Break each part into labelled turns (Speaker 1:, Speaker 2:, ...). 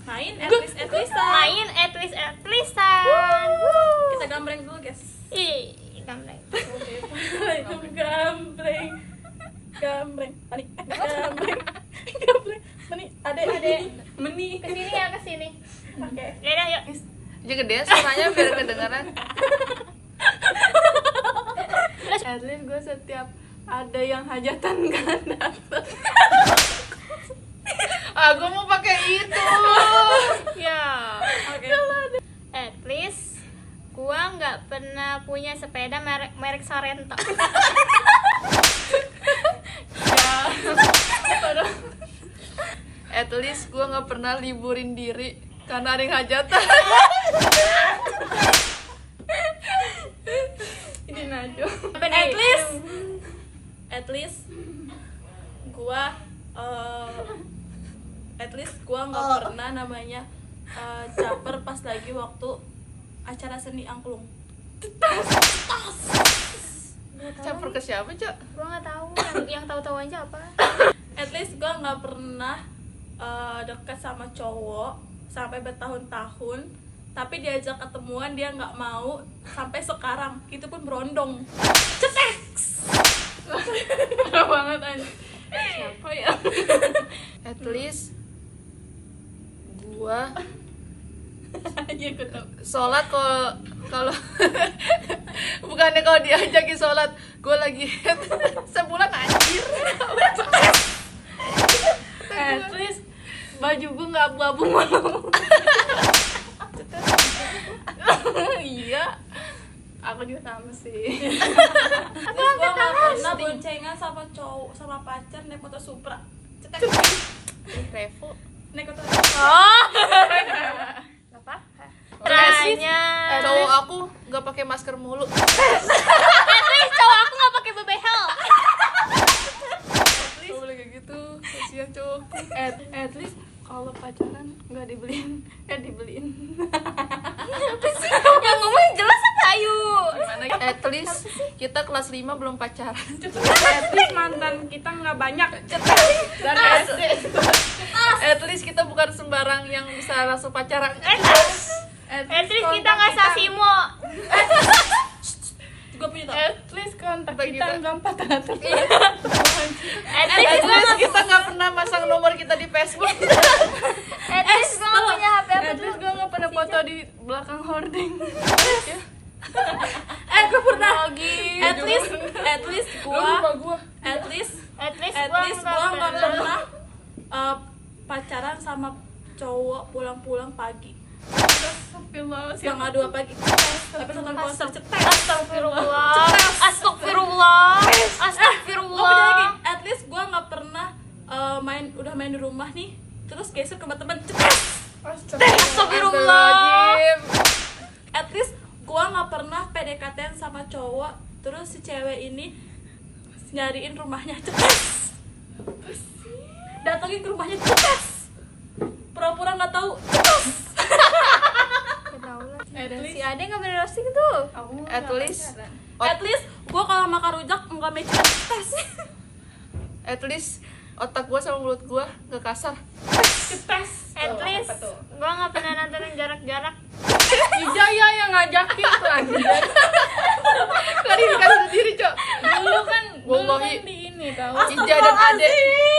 Speaker 1: Main at-least-at-leastan.
Speaker 2: Main at-least-at-leastan.
Speaker 1: Kita gambreng dulu guys.
Speaker 2: Ih, gambreng.
Speaker 1: Gambreng meni ade meni
Speaker 2: Kesini ya, kesini.
Speaker 1: oke.
Speaker 2: Ya udah, yuk.
Speaker 3: Dia gede suaranya biar kedengeran.
Speaker 1: At least gue setiap ada yang hajatan kan datang.
Speaker 3: Gue mau pakai itu.
Speaker 2: Ya.
Speaker 1: Oke.
Speaker 2: At least gua nggak pernah punya sepeda merek Sorento.
Speaker 3: At least gue nggak pernah liburin diri karena ada yang hajatan.
Speaker 1: Ini Najwa. At least gua nggak pernah namanya caper pas lagi waktu acara seni angklung.
Speaker 3: Campur ke siapa, Cok?
Speaker 2: Gua nggak tahu, yang tahu-tahu aja apa.
Speaker 1: At least gua nggak pernah dekat sama cowok sampai bertahun-tahun, tapi diajak ketemuan dia nggak mau sampai sekarang, itu pun berondong. Ceteks. Parah banget aja. Siapa ya?
Speaker 3: At least gue
Speaker 1: Iya gue tau.
Speaker 3: sholat kalau bukannya kalau diajakin sholat gue lagi sebulan anjir.
Speaker 1: At least baju gue nggak abu-abu malam. Iya. Aku juga sama sih. Terus gue nggak pernah boncengan sama cowok sama pacar naik motor Supra. Cetek.
Speaker 3: Revo.
Speaker 1: Naik motor.
Speaker 2: Oh. Apa? Tanya.
Speaker 3: Cowok aku nggak pakai masker mulu.
Speaker 2: At least cowok aku nggak pakai bebehel.
Speaker 3: Gak boleh kayak gitu, kasihan cowok.
Speaker 1: At least kalau pacaran nggak dibeliin,
Speaker 2: Yang ngomong jelas apa ayu?
Speaker 3: Gimana? At least kita kelas 5 belum pacaran.
Speaker 1: At least mantan kita nggak banyak. Dan SD.
Speaker 3: At least kita bukan sembarang yang bisa langsung pacaran.
Speaker 2: At least kita nggak sasimo.
Speaker 1: Gue punya tau.
Speaker 3: At least kontak kita
Speaker 1: nggak patah-patah.
Speaker 2: At
Speaker 3: At
Speaker 2: least
Speaker 3: least kita nggak pernah masang nomor kita di Facebook.
Speaker 2: At least gue nggak punya HP apa
Speaker 1: At
Speaker 2: tuh?
Speaker 1: least gue nggak pernah foto di belakang hording. Gue pernah. At least gue. At least gue nggak pernah pacaran sama cowok pulang-pulang pagi. Yang adu pagi. Tapi nonton konser cetek.
Speaker 2: Astagfirullah. Astagfirullah. Astagfirullah.
Speaker 1: Lagi. At least gue nggak pernah udah main di rumah nih, terus geser ke teman-teman cetek.
Speaker 2: Astagfirullah.
Speaker 1: At least gue nggak pernah PDKT sama cowok, terus si cewek ini nyariin rumahnya cetes, datangin ke rumahnya cetes, pura-pura nggak tahu cetes.
Speaker 2: Si Ade nggak bener roasting tuh.
Speaker 3: At least
Speaker 1: At least gue kalau makan rujak nggak match cetes.
Speaker 3: At least otak gua sama mulut gua nggak kasar.
Speaker 1: Cetes.
Speaker 2: At least gue nggak pernah nontonin jarak-jarak.
Speaker 1: Ija ya yang ngajakin tuh anjir.
Speaker 3: Klarifikasi sendiri, Cok.
Speaker 1: Dulu kan
Speaker 3: Wallahi.
Speaker 1: di ini tahu.
Speaker 3: Ija dan Ade.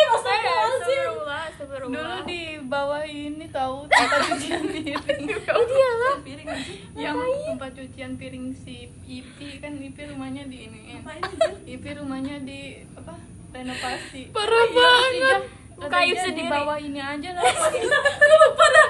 Speaker 2: Astagfirullah. Astagfirullah.
Speaker 1: Dulu di bawah ini tahu tempat cucian piring.
Speaker 2: Iya lah.
Speaker 1: Piring yang tempat cucian piring si Ipi kan Ipi rumahnya di ini. Ipi rumahnya di apa? Renovasi.
Speaker 3: Parah banget.
Speaker 2: Kayu
Speaker 1: Di
Speaker 2: sendiri.
Speaker 1: bawah ini aja lah. Aku lupa dah.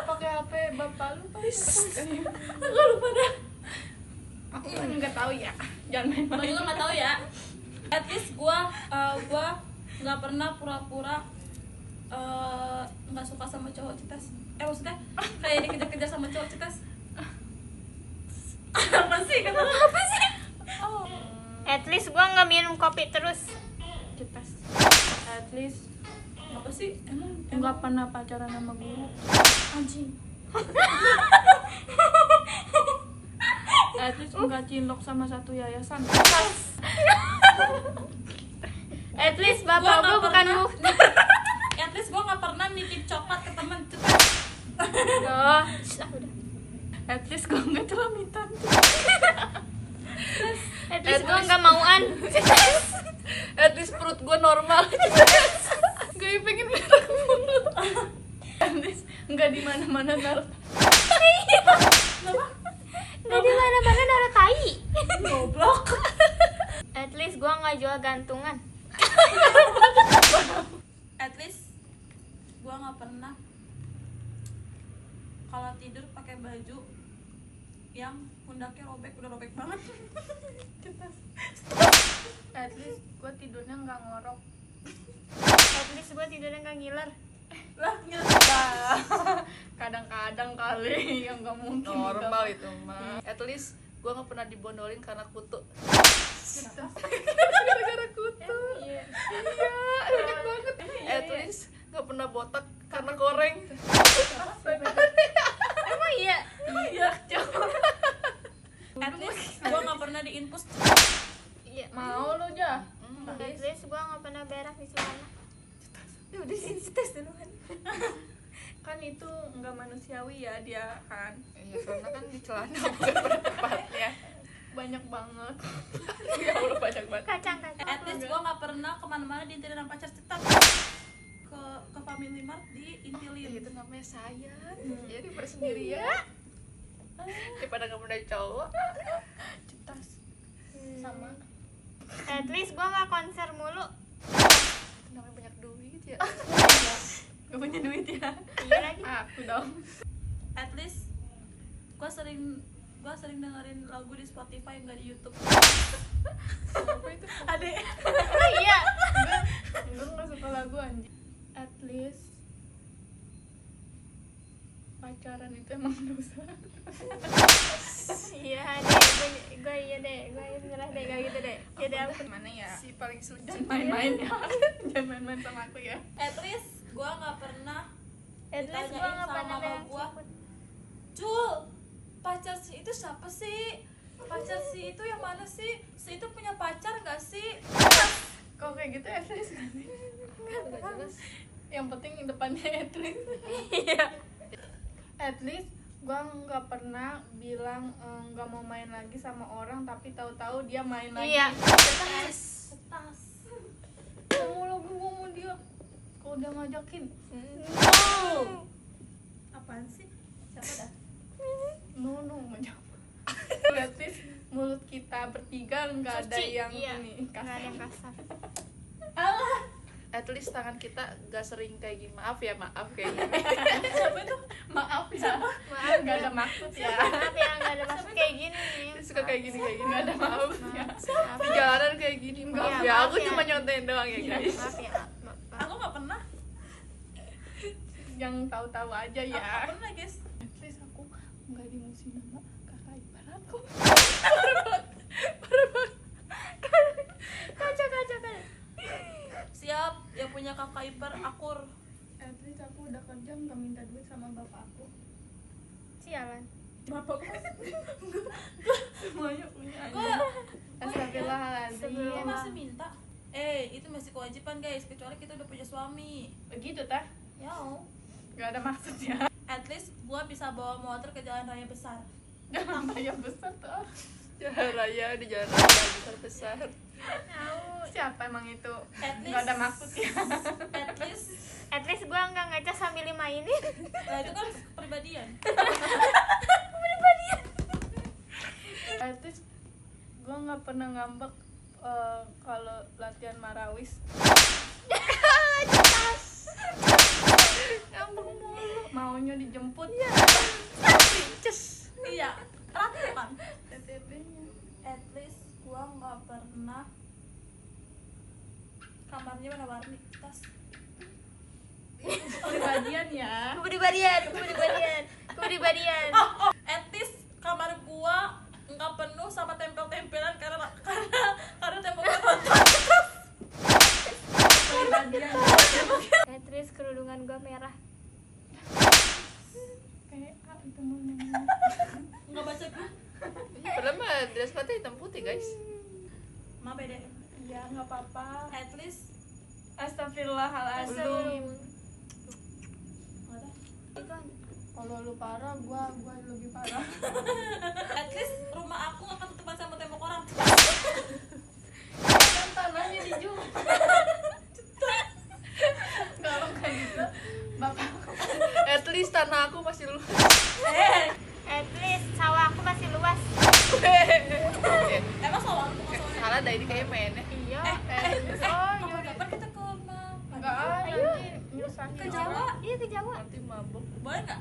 Speaker 1: Pakai HP bapak lu. Aku lupa dah. Aku kan nggak tahu ya. Jangan main-main. Aku juga nggak tahu ya. At least gua nggak pernah pura-pura nggak suka sama cowok cetas. Maksudnya kayak dikejar-kejar sama cowok cetas. Apa sih? Kata apa sih?
Speaker 2: At least gue nggak minum kopi terus.
Speaker 1: Cetas. At least apa sih? Emang nggak pernah pacaran sama guru. Anjing. At least nggak cinlok sama satu yayasan.
Speaker 2: At least bapak gue bukan
Speaker 1: At least gue nggak pernah nitip coklat ke temen.
Speaker 2: Oh, udah.
Speaker 1: At least gue nggak celamitan.
Speaker 2: At least gue nggak mauan.
Speaker 3: At least perut gue normal.
Speaker 1: Gue pengen berak mulu. At least nggak di mana-mana naruh.
Speaker 2: Nggak di mana-mana naruh tai.
Speaker 1: Goblok.
Speaker 2: At least gue nggak jual gantungan.
Speaker 4: At least gua nggak pernah kalau tidur pakai baju yang pundaknya robek, udah robek banget.
Speaker 1: At least gue tidurnya nggak ngorok.
Speaker 2: At least gue tidurnya nggak ngiler.
Speaker 4: Lah ngiler.
Speaker 1: Kadang-kadang kali yang nggak mungkin.
Speaker 3: Normal itu mah. At least gue nggak pernah dibondolin karena kutu.
Speaker 1: Gara-gara kutu.
Speaker 2: Iya.
Speaker 3: Iya, banyak banget. At least nggak pernah botak karena goreng.
Speaker 2: Emang iya?
Speaker 4: Iya. At least gua nggak pernah diinfus.
Speaker 2: Iya.
Speaker 1: Mau lo ja?
Speaker 2: At least gue nggak pernah berak di celana.
Speaker 4: Udah sini tes dulu kan.
Speaker 1: Kan itu nggak manusiawi ya dia kan.
Speaker 3: Iya, karena kan di celana bukan pada tempatnya.
Speaker 1: Banyak banget.
Speaker 3: Ya Allah, banyak banget.
Speaker 2: Kacang-kacang.
Speaker 4: At least gua nggak pernah kemana-mana diintilin sama pacar, tetap ke Family Mart diintilin.
Speaker 3: Itu namanya sayang. Jadi bersendirian. Daripada nggak punya cowok.
Speaker 1: Cetas. Sama.
Speaker 2: At least gue nggak konser mulu.
Speaker 3: Itu namanya banyak duit ya.
Speaker 1: Gak punya duit ya?
Speaker 2: Iya lagi.
Speaker 1: Aku dong.
Speaker 4: At least gua sering dengerin lagu di Spotify, nggak di YouTube.
Speaker 1: Apa itu?
Speaker 4: Adek.
Speaker 2: Oh iya.
Speaker 1: Gue gak suka lagu anjing. At least pacaran itu emang dosa.
Speaker 2: Iya deh, gue iya deh, gue nyerah deh kayak gitu deh. Ya deh aku.
Speaker 1: Mana ya?
Speaker 3: Si paling suci.
Speaker 1: Jangan main-main ya. Jangan main-main sama aku ya.
Speaker 4: At least gua nggak pernah
Speaker 2: At least gue
Speaker 4: ditanyain
Speaker 2: nggak
Speaker 4: sama
Speaker 2: pernah
Speaker 4: mama
Speaker 2: berak
Speaker 4: gua,
Speaker 2: siput.
Speaker 4: Jul, pacar si itu siapa sih? Pacar si itu yang mana sih? Si itu punya pacar nggak sih?
Speaker 1: Kok kayak gitu at least gak sih? Yang penting depannya at least.
Speaker 2: Iya.
Speaker 1: At least gue nggak pernah bilang nggak mau main lagi sama orang tapi tahu-tahu dia main lagi.
Speaker 2: Iya.
Speaker 4: Tas.
Speaker 1: Mau lagi gue mau dia. Kau udah ngajakin.
Speaker 2: No.
Speaker 4: Apaan sih? Siapa dah?
Speaker 1: No ngajak. At least mulut kita bertiga nggak ada
Speaker 2: Suci.
Speaker 1: yang
Speaker 2: Iya.
Speaker 1: ini
Speaker 2: Nggak ada yang kasar.
Speaker 4: Allah.
Speaker 3: At least tangan kita gak sering kayak gini. Maaf ya, maaf kayak gini.
Speaker 4: Siapa itu?
Speaker 1: Maaf ya.
Speaker 2: Maaf
Speaker 1: Nggak ada maksud ya.
Speaker 2: Maaf ya nggak ada maksud kayak gini nih.
Speaker 3: Suka kayak gini.
Speaker 1: Nggak ada maaf ya.
Speaker 2: Maaf.
Speaker 3: Di jalanan kayak gini. Maaf
Speaker 2: Iya,
Speaker 3: ya,
Speaker 2: maaf
Speaker 3: aku
Speaker 2: ya.
Speaker 3: cuma nyontain doang ya guys.
Speaker 2: Maaf ya. Maaf.
Speaker 4: Aku nggak pernah.
Speaker 1: Yang tahu-tahu aja ya.
Speaker 4: Aku nggak pernah guys.
Speaker 1: At least aku nggak dimusuhin sama kakak ipar aku.
Speaker 2: Kaca.
Speaker 4: Siap, yang punya kakak ipar akur.
Speaker 1: At least aku udah kerja nggak minta duit sama bapak aku.
Speaker 2: Sialan.
Speaker 4: Bapak
Speaker 1: Semuanya punya.
Speaker 4: gua
Speaker 1: Astagfirullahaladzim.
Speaker 4: gua masih minta. Itu masih kewajiban guys, kecuali kita udah punya suami.
Speaker 1: Begitu tah?
Speaker 4: Ya,
Speaker 1: Gak ada maksudnya.
Speaker 4: at least gua bisa bawa motor ke jalan raya besar.
Speaker 1: Jangan bayar besar tuh.
Speaker 3: Jalan raya di jalan raya besar.
Speaker 1: Siapa emang itu?
Speaker 4: At least
Speaker 1: Gak ada maksud ya.
Speaker 4: At least
Speaker 2: At least gue nggak ngecas sambil dimainin.
Speaker 4: itu kan kepribadian.
Speaker 1: At least gue nggak pernah ngambek kalau latihan marawis. Ngambek mulu. Maunya dijemput.
Speaker 4: Iya, terakhir
Speaker 1: TTP-nya.
Speaker 4: at least gua nggak pernah kamarnya warna-warni tas.
Speaker 1: Kepribadian ya.
Speaker 2: Kepribadian.
Speaker 4: At least kamar gua nggak penuh sama tempel-tempelan karena temboknya kotor.
Speaker 1: Kepribadian.
Speaker 2: At least kerudungan gue merah.
Speaker 1: Kayak itu mau nanya.
Speaker 4: Nggak baca gua.
Speaker 3: Padahal mah dress code hitam putih guys.
Speaker 4: Ma beda.
Speaker 1: Ya nggak apa-apa.
Speaker 4: At least
Speaker 1: Astagfirullahaladzim.
Speaker 4: nggak ada.
Speaker 2: Itu
Speaker 1: Kalau lu parah, gua lebih parah.
Speaker 4: At least rumah aku akan tutupan sama tembok orang.
Speaker 1: Kan tanahnya dijual. Kalau kayak gitu, bapak
Speaker 3: At least tanah aku masih luas.
Speaker 2: At least sawah aku masih luas.
Speaker 4: Emang sawah aku kosong?
Speaker 3: Salah dah ini kayak mainnya.
Speaker 2: Iya.
Speaker 4: Kapan kita ke rumah?
Speaker 1: enggak ada.
Speaker 2: Ayo.
Speaker 1: Nyusahin
Speaker 4: Ke Jawa?
Speaker 2: Iya ke Jawa.
Speaker 3: Nanti mabuk.
Speaker 4: Boleh nggak?